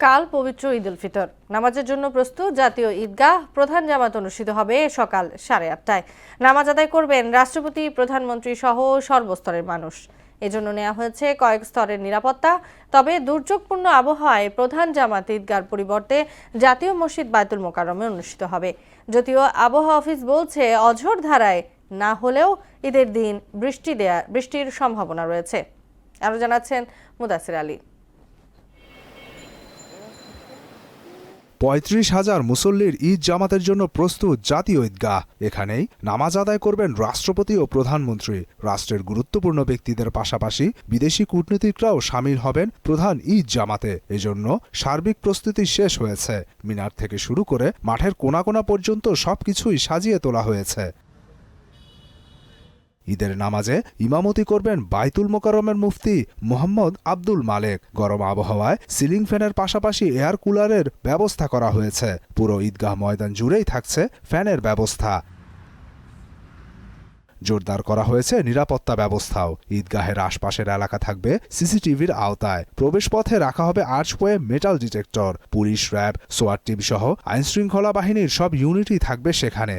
কাল পবিত্র ঈদ উল ফিতর নামাজের জন্য প্রস্তুত জাতীয় ঈদগাহ। প্রধান জামাত অনুষ্ঠিত হবে সকাল 8:30টায়। নামাজ আদায় করবেন রাষ্ট্রপতি, প্রধানমন্ত্রী সহ সর্বস্তরের মানুষ। এজন্য নেওয়া হয়েছে কয়েক স্তরের নিরাপত্তা। তবে দুর্যোগপূর্ণ আবহাওয়ায় প্রধান জামাত ঈদগাহর পরিবর্তে জাতীয় মসজিদ বায়তুল মোকাররমে অনুষ্ঠিত হবে। যদিও আবহাওয়া অফিস বলছে অঝোর ধারায় না হলেও ঈদের দিন বৃষ্টির সম্ভাবনা রয়েছে। আরো জানাচ্ছেন মুদাসির আলী। ৩৫,০০০ মুসল্লির ঈদ জামাতের জন্য প্রস্তুত জাতীয় ঈদগাহ। এখানেই নামাজ আদায় করবেন রাষ্ট্রপতি ও প্রধানমন্ত্রী। রাষ্ট্রের গুরুত্বপূর্ণ ব্যক্তিদের পাশাপাশি বিদেশি কূটনীতিকরাও সামিল হবেন প্রধান ঈদ জামাতে। এজন্য সার্বিক প্রস্তুতি শেষ হয়েছে। মিনার থেকে শুরু করে মাঠের কোনা কোনা পর্যন্ত সবকিছুই সাজিয়ে তোলা হয়েছে। ঈদের নামাজে ইমামতি করবেন বায়তুল মোকাররমের মুফতি মোহাম্মদ আব্দুল মালেক। গরম আবহাওয়ায় সিলিং ফ্যানের পাশাপাশি এয়ার কুলারের ব্যবস্থা করা হয়েছে। পুরো ঈদগাহ ময়দান জুড়েই থাকছে ফ্যানের ব্যবস্থা। জোরদার করা হয়েছে নিরাপত্তা ব্যবস্থাও। ঈদগাহের আশপাশের এলাকা থাকবে সিসিটিভির আওতায়। প্রবেশপথে রাখা হবে archway metal detector. Police, RAB, সোয়াট টিম সহ আইনশৃঙ্খলা বাহিনীর সব ইউনিটই থাকবে সেখানে।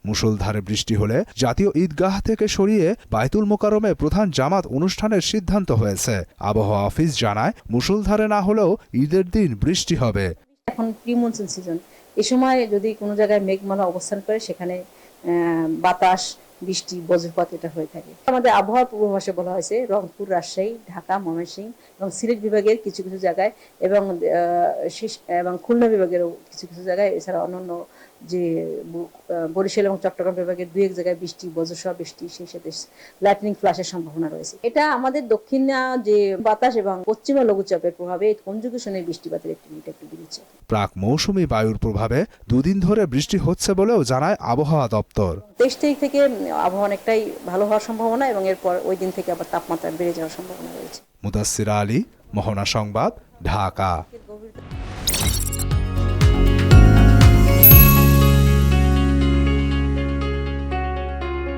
মুষলধারে বৃষ্টি হলে জাতীয় ঈদগাহ থেকে সরিয়ে বায়তুল মোকাররমে প্রধান জামাত অনুষ্ঠানের সিদ্ধান্ত হয়েছে। আবহাওয়া অফিস জানায়, মুষলধারে না হলেও ঈদের দিন বৃষ্টি হবে। এখন প্রি মনসুন সিজন, এই সময় যদি কোনো জায়গায় মেঘমালা অবস্থান করে সেখানে বাতাস, বৃষ্টি, বজ্রপাত এটা হয়ে থাকে। আমাদের আবহাওয়ার পূর্বাভাসে বলা হয়েছে রংপুর, রাজশাহী, ঢাকা, ময়মনসিংহ এবং সিলেট বিভাগের কিছু কিছু জায়গায় এবং খুলনা বিভাগেরও কিছু কিছু জায়গায়, এছাড়া অন্যান্য যে বরিশাল এবং চট্টগ্রাম বিভাগের 2-1 জায়গায় বৃষ্টি, বজ্রসহ বৃষ্টি, সেই সাথে লাইটনিং ফ্ল্যাশের সম্ভাবনা রয়েছে। এটা আমাদের দক্ষিণা যে বাতাস এবং পশ্চিমা লঘুচাপের প্রভাবে কনজুগেশনে বৃষ্টিপাতের একটু বেড়েছে। প্রাক মৌসুমী বায়ুর প্রভাবে দুদিন ধরে বৃষ্টি হচ্ছে বলেও জানায় আবহাওয়া দপ্তর। 23 তারিখ থেকে আবহাওয়া অনেকটাই ভালো হওয়ার সম্ভাবনা এবং এরপর ওই দিন থেকে আবার তাপমাত্রা বেড়ে যাওয়ার সম্ভাবনা রয়েছে। মুদাসসির আলী, মোহনা সংবাদ, ঢাকা।